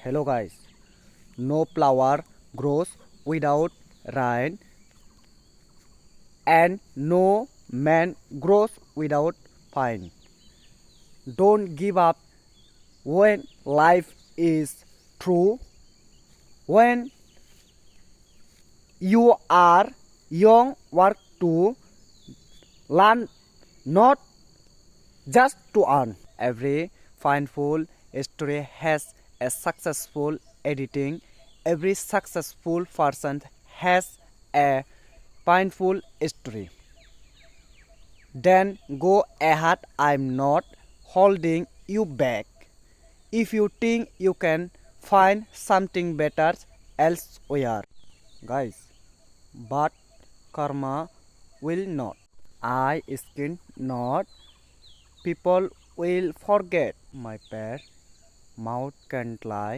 Hello guys. No flower grows without rain and no man grows without pain. Don't give up when life is true. When you are young, work to learn, not just to earn. Every painful story has a successful editing. Every successful person has a painful story. Then go ahead. I'm not holding you back. If you think you can find something better elsewhere, guys, but karma will not. I skin not. People will forget my pet. Mouth can't lie.